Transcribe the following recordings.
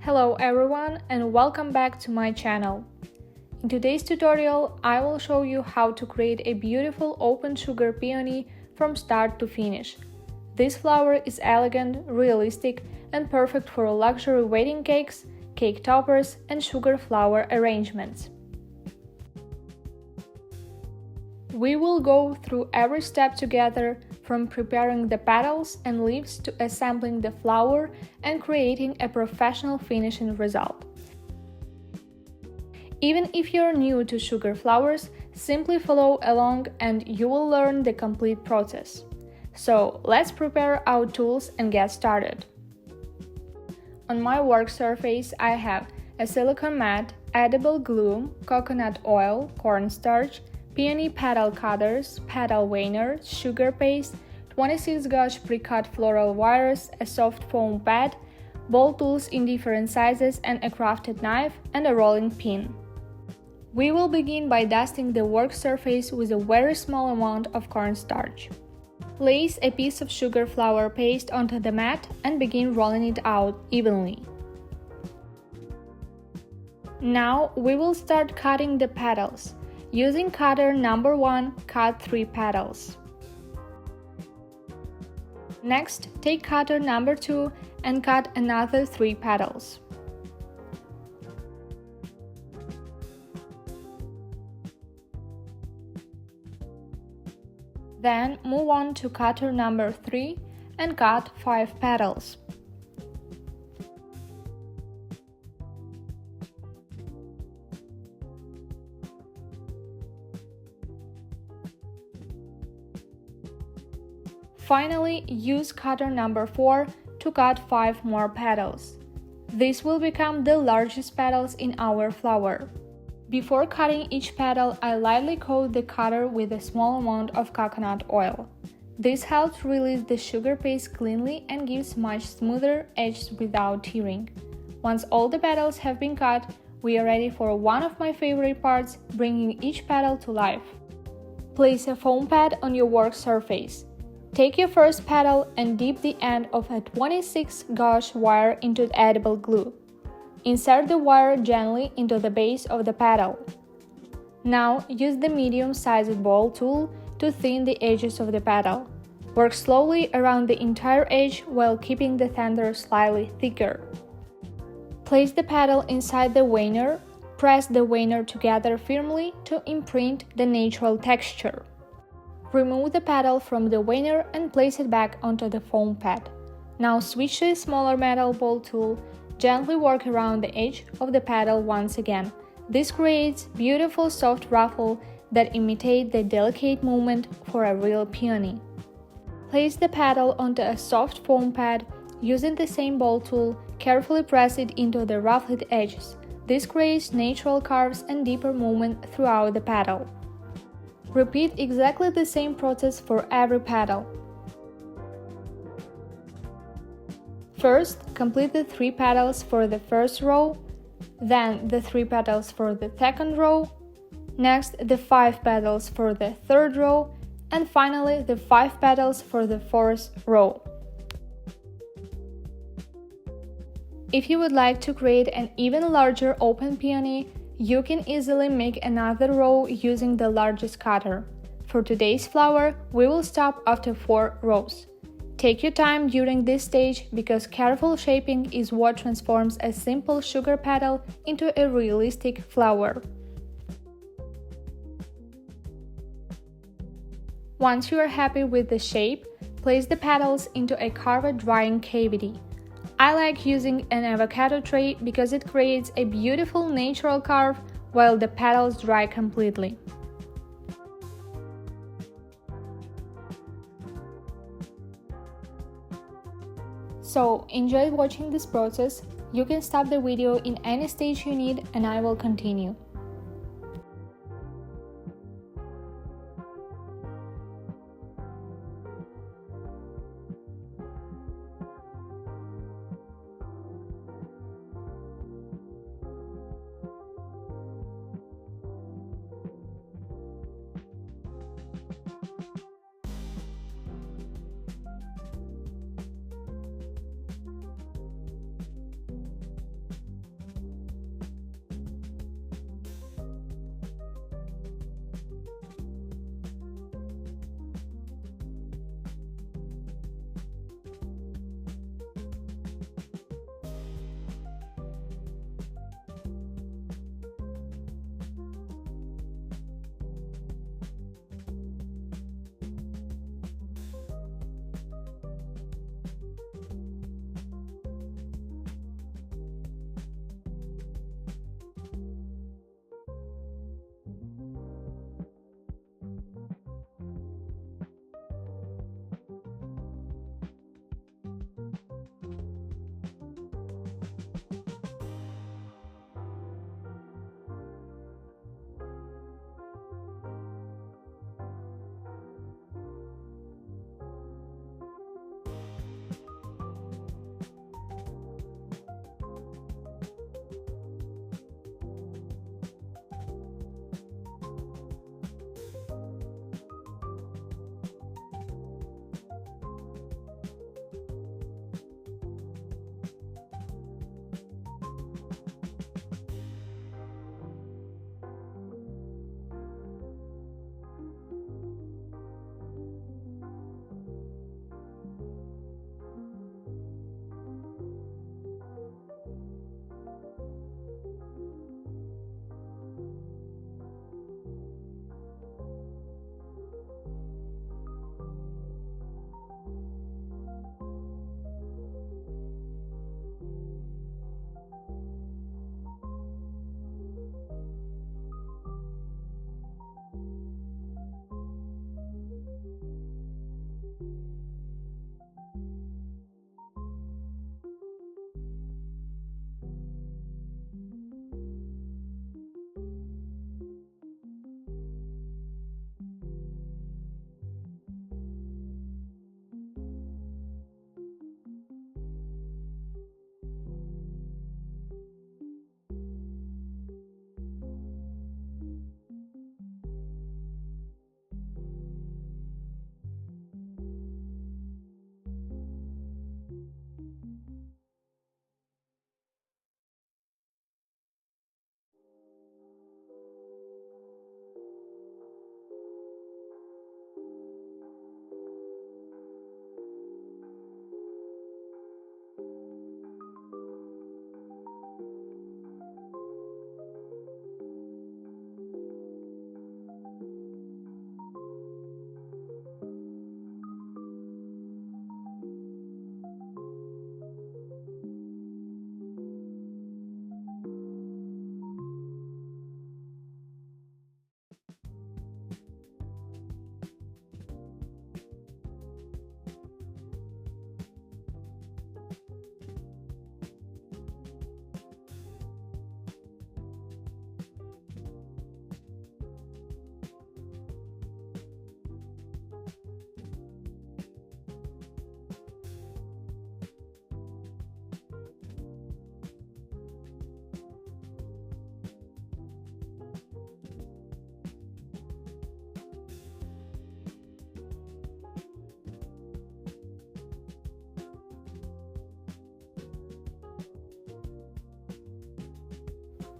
Hello everyone and welcome back to my channel. In today's tutorial, I will show you how to create a beautiful open sugar peony from start to finish. This flower is elegant, realistic, and perfect for luxury wedding cakes, cake toppers, and sugar flower arrangements. We will go through every step together, from preparing the petals and leaves to assembling the flower and creating a professional finishing result. Even if you're new to sugar flowers, simply follow along and you will learn the complete process. So let's prepare our tools and get started. On my work surface I have a silicone mat, edible glue, coconut oil, cornstarch, peony petal cutters, petal weigher, sugar paste, 26 gauge pre-cut floral wires, a soft foam pad, ball tools in different sizes and a crafted knife, and a rolling pin. We will begin by dusting the work surface with a very small amount of cornstarch. Place a piece of sugar flower paste onto the mat and begin rolling it out evenly. Now we will start cutting the petals. Using cutter number 1, cut 3 petals. Next, take cutter number 2 and cut another 3 petals. Then move on to cutter number 3 and cut 5 petals. Finally, use cutter number 4 to cut 5 more petals. This will become the largest petals in our flower. Before cutting each petal, I lightly coat the cutter with a small amount of coconut oil. This helps release the sugar paste cleanly and gives much smoother edges without tearing. Once all the petals have been cut, we are ready for one of my favorite parts, bringing each petal to life. Place a foam pad on your work surface. Take your first petal and dip the end of a 26 gauge wire into the edible glue. Insert the wire gently into the base of the petal. Now use the medium-sized ball tool to thin the edges of the petal. Work slowly around the entire edge while keeping the center slightly thicker. Place the petal inside the weigher. Press the weigher together firmly to imprint the natural texture. Remove the petal from the weigher and place it back onto the foam pad. Now switch to a smaller metal ball tool. Gently work around the edge of the petal once again. This creates beautiful soft ruffle that imitate the delicate movement for a real peony. Place the petal onto a soft foam pad. Using the same ball tool, carefully press it into the ruffled edges. This creates natural curves and deeper movement throughout the petal. Repeat exactly the same process for every petal. First, complete the 3 petals for the first row, then the 3 petals for the second row, next the 5 petals for the third row, and finally the 5 petals for the fourth row. If you would like to create an even larger open peony, you can easily make another row using the largest cutter. For today's flower, we will stop after 4 rows. Take your time during this stage because careful shaping is what transforms a simple sugar petal into a realistic flower. Once you are happy with the shape, place the petals into a carved drying cavity. I like using an avocado tray because it creates a beautiful natural curve while the petals dry completely. So, enjoy watching this process. You can stop the video in any stage you need and I will continue.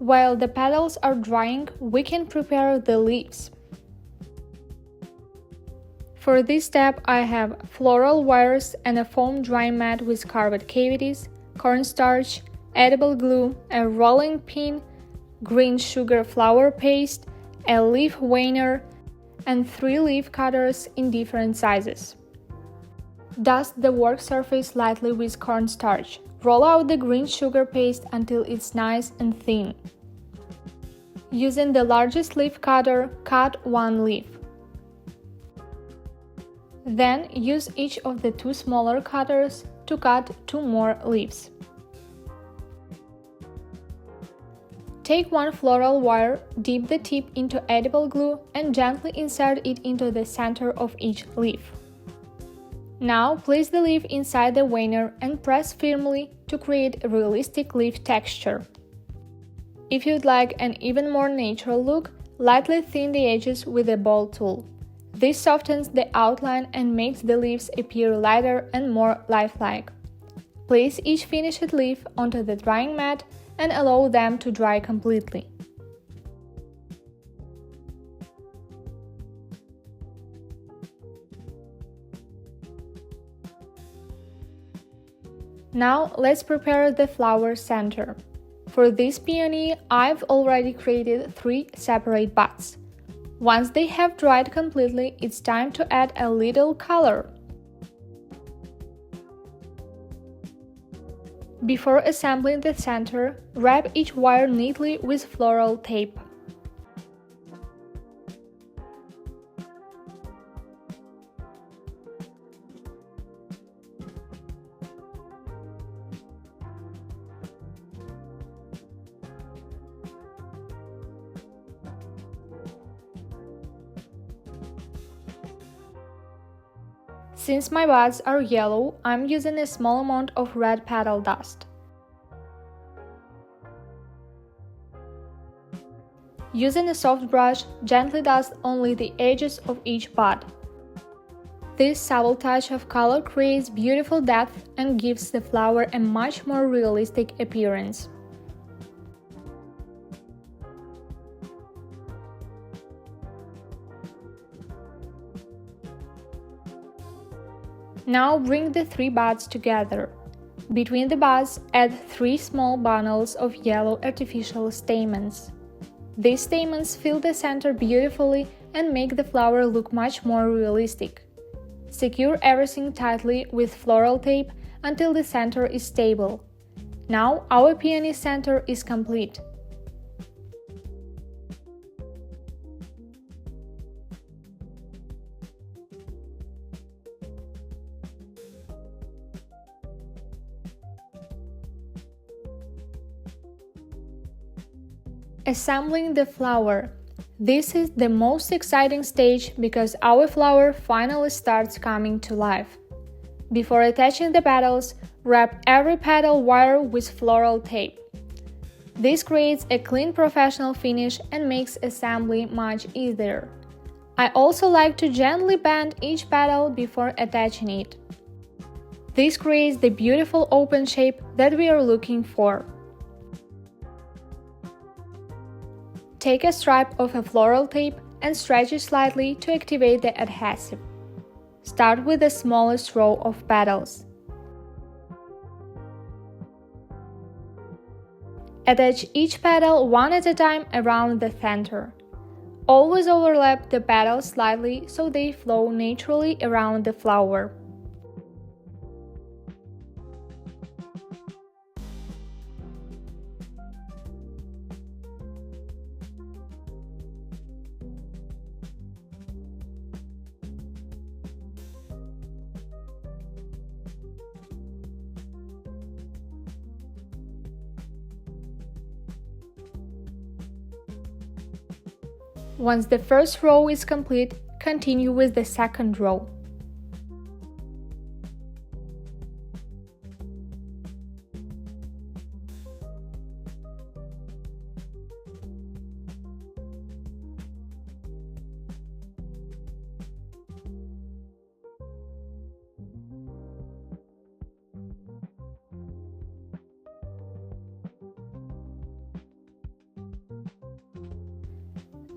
While the petals are drying, we can prepare the leaves. For this step, I have floral wires and a foam drying mat with carved cavities, cornstarch, edible glue, a rolling pin, green sugar flower paste, a leaf veiner, and 3 leaf cutters in different sizes. Dust the work surface lightly with cornstarch. Roll out the green sugar paste until it's nice and thin. Using the largest leaf cutter, cut 1 leaf. Then use each of the 2 smaller cutters to cut 2 more leaves. Take 1 floral wire, dip the tip into edible glue and gently insert it into the center of each leaf. Now place the leaf inside the veiner and press firmly to create a realistic leaf texture. If you'd like an even more natural look, lightly thin the edges with a ball tool. This softens the outline and makes the leaves appear lighter and more lifelike. Place each finished leaf onto the drying mat and allow them to dry completely. Now let's prepare the flower center. For this peony, I've already created 3 separate buds. Once they have dried completely, it's time to add a little color. Before assembling the center, wrap each wire neatly with floral tape. Since my buds are yellow, I'm using a small amount of red petal dust. Using a soft brush, gently dust only the edges of each bud. This subtle touch of color creates beautiful depth and gives the flower a much more realistic appearance. Now bring the 3 buds together. Between the buds, add 3 small bundles of yellow artificial stamens. These stamens fill the center beautifully and make the flower look much more realistic. Secure everything tightly with floral tape until the center is stable. Now our peony center is complete. Assembling the flower. This is the most exciting stage because our flower finally starts coming to life. Before attaching the petals, wrap every petal wire with floral tape. This creates a clean professional finish and makes assembly much easier. I also like to gently bend each petal before attaching it. This creates the beautiful open shape that we are looking for. Take a stripe of a floral tape and stretch it slightly to activate the adhesive. Start with the smallest row of petals. Attach each petal one at a time around the center. Always overlap the petals slightly so they flow naturally around the flower. Once the first row is complete, continue with the second row.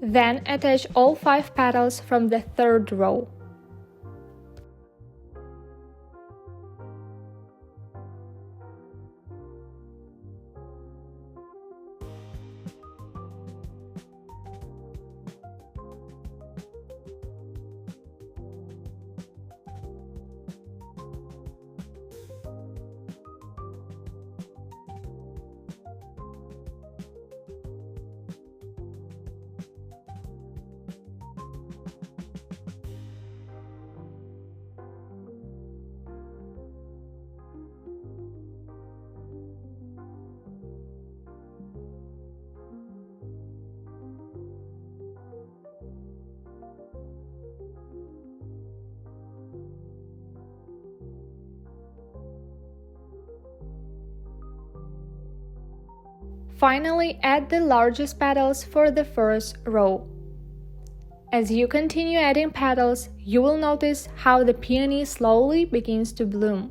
Then attach all 5 petals from the third row. Finally, add the largest petals for the first row. As you continue adding petals, you will notice how the peony slowly begins to bloom.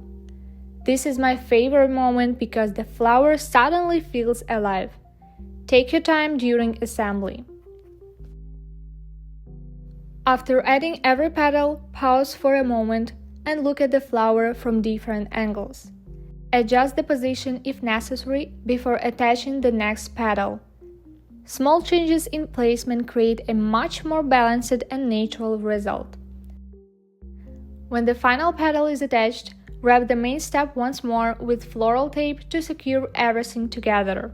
This is my favorite moment because the flower suddenly feels alive. Take your time during assembly. After adding every petal, pause for a moment and look at the flower from different angles. Adjust the position if necessary before attaching the next petal. Small changes in placement create a much more balanced and natural result. When the final petal is attached, wrap the main step once more with floral tape to secure everything together.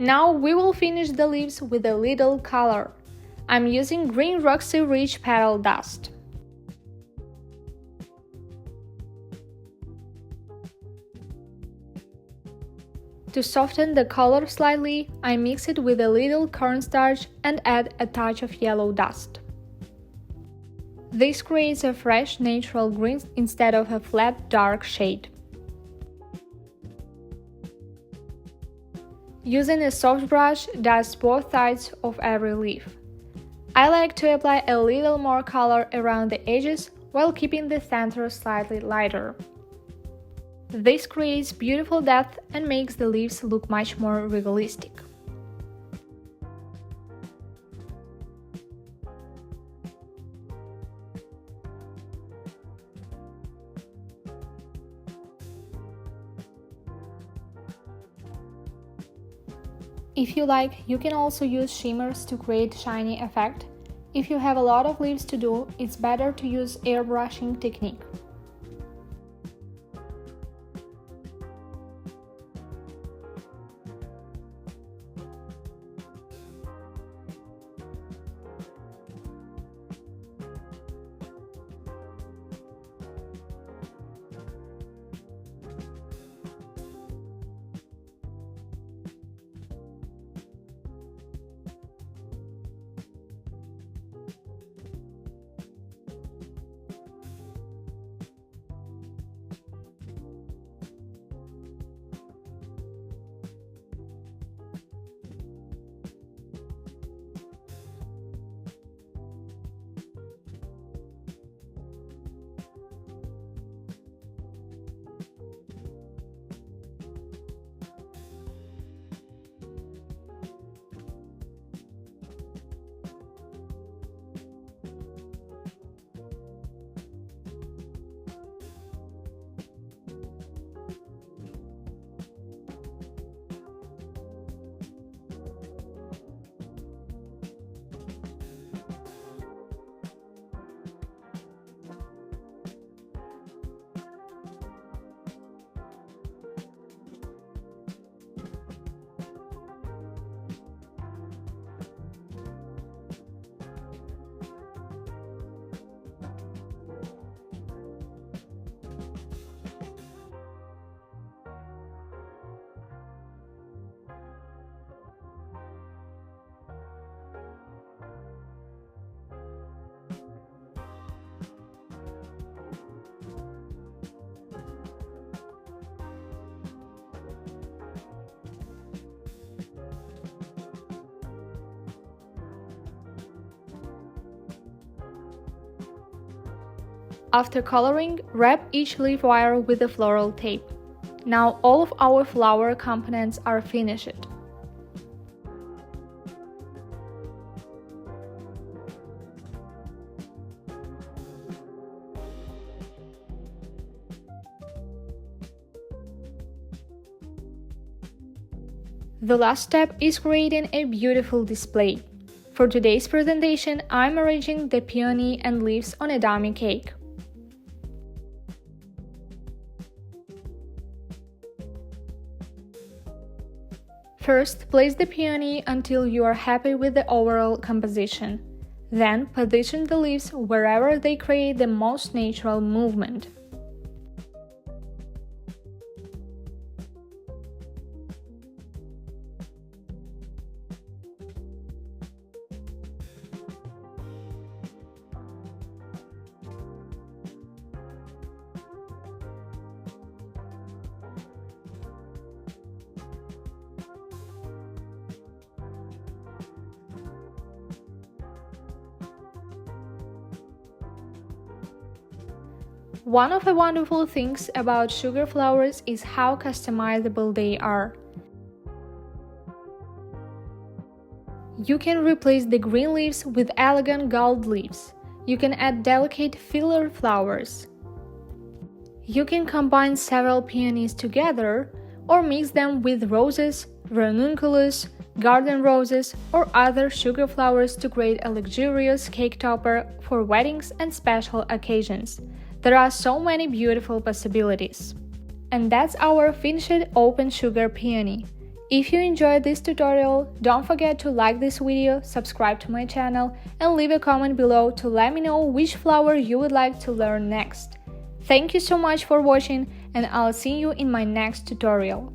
Now we will finish the leaves with a little color. I'm using green Roxy Rich Petal Dust. To soften the color slightly, I mix it with a little cornstarch and add a touch of yellow dust. This creates a fresh, natural green instead of a flat, dark shade. Using a soft brush, dust both sides of every leaf. I like to apply a little more color around the edges while keeping the center slightly lighter. This creates beautiful depth and makes the leaves look much more realistic. If you like, you can also use shimmers to create shiny effect. If you have a lot of leaves to do, it's better to use airbrushing technique. After coloring, wrap each leaf wire with a floral tape. Now all of our flower components are finished. The last step is creating a beautiful display. For today's presentation, I'm arranging the peony and leaves on a dummy cake. First, place the peony until you are happy with the overall composition. Then, position the leaves wherever they create the most natural movement. One of the wonderful things about sugar flowers is how customizable they are. You can replace the green leaves with elegant gold leaves. You can add delicate filler flowers. You can combine several peonies together or mix them with roses, ranunculus, garden roses, or other sugar flowers to create a luxurious cake topper for weddings and special occasions. There are so many beautiful possibilities. And that's our finished Open Sugar Peony. If you enjoyed this tutorial, don't forget to like this video, subscribe to my channel, and leave a comment below to let me know which flower you would like to learn next. Thank you so much for watching, and I'll see you in my next tutorial.